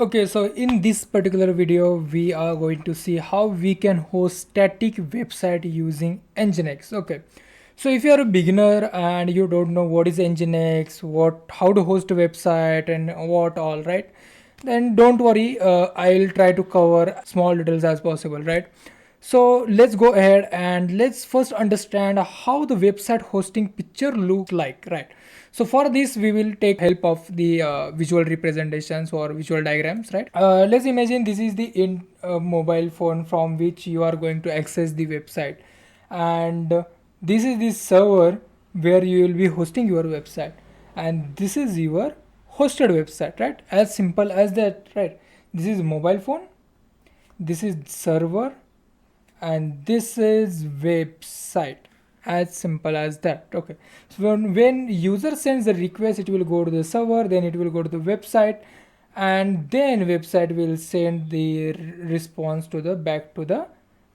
Okay, so in this particular video, we are going to see how we can host static website using Nginx. Okay, so if you are a beginner and you don't know what is Nginx, how to host a website and what all, right? Then don't worry, I'll try to cover small details as possible, right? So let's go ahead and let's first understand how the website hosting picture look like, right? So for this, we will take help of the visual representations or visual diagrams, right? Let's imagine this is the mobile phone from which you are going to access the website. And this is the server where you will be hosting your website. And this is your hosted website, right? As simple as that, right? This is mobile phone, this is server, and this is website. As simple as that. Okay, so when user sends the request, it will go to the server, then it will go to the website, and then website will send the response to the back to the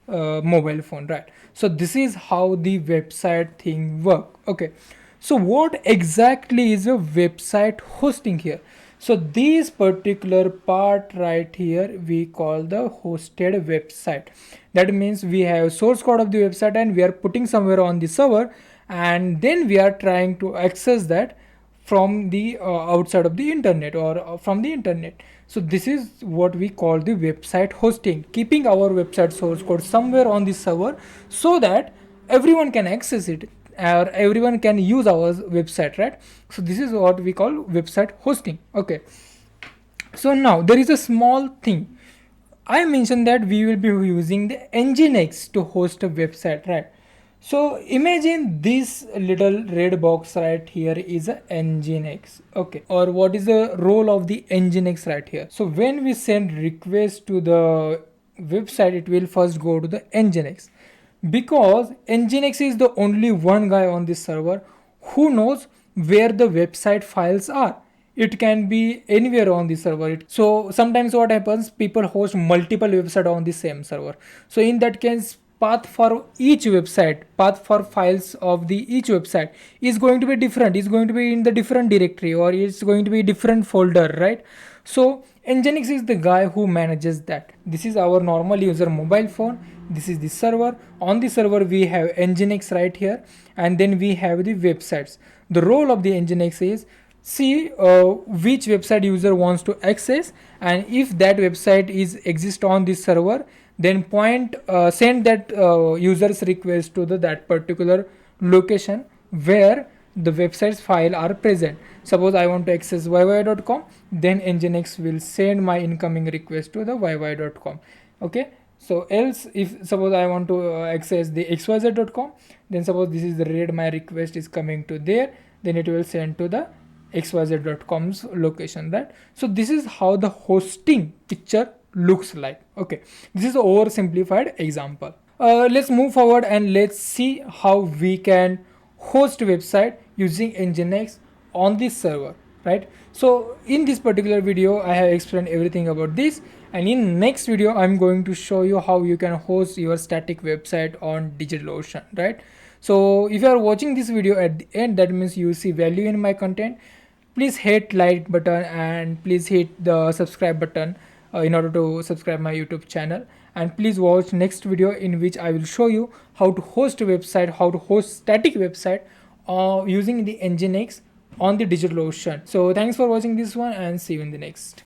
mobile phone, right? So this is how the website thing work. Okay, so what exactly is a website hosting here? So this particular part right here we call the hosted website. That means we have source code of the website and we are putting somewhere on the server, and then we are trying to access that from the outside of the internet or from the internet. So this is what we call the website hosting, keeping our website source code somewhere on the server so that everyone can access it or everyone can use our website, right? So this is what we call website hosting. Okay, so now there is a small thing. I mentioned that we will be using the Nginx to host a website, right? So imagine this little red box right here is a Nginx. Okay, or what is the role of the Nginx right here? So when we send request to the website, it will first go to the Nginx, because Nginx is the only one guy on this server who knows where the website files are. It can be anywhere on the server. So sometimes what happens, people host multiple websites on the same server. So in that case, path for each website, path for files of the each website is going to be different. It's going to be in the different directory, or it's going to be different folder, right? So Nginx is the guy who manages that. This is our normal user mobile phone. This is the server. On the server we have Nginx right here, and then we have the websites. The role of the Nginx is see which website user wants to access, and if that website is exist on this server, then send that user's request to that particular location where the website's file are present. Suppose I want to access yy.com, then Nginx will send my incoming request to the yy.com. Okay, so else if suppose I want to access the xyz.com, then suppose this is the red, my request is coming to there, then it will send to the xyz.com's location, right? So this is how the hosting picture looks like. Okay, this is an oversimplified example. Let's move forward and let's see how we can host website using Nginx on this server, right? So in this particular video I have explained everything about this, and in next video I'm going to show you how you can host your static website on DigitalOcean, right? So if you are watching this video at the end, that means you see value in my content. Please hit like button and please hit the subscribe button in order to subscribe my YouTube channel, and please watch next video in which I will show you how to host a website, how to host static website using the Nginx on the DigitalOcean. So thanks for watching this one and see you in the next.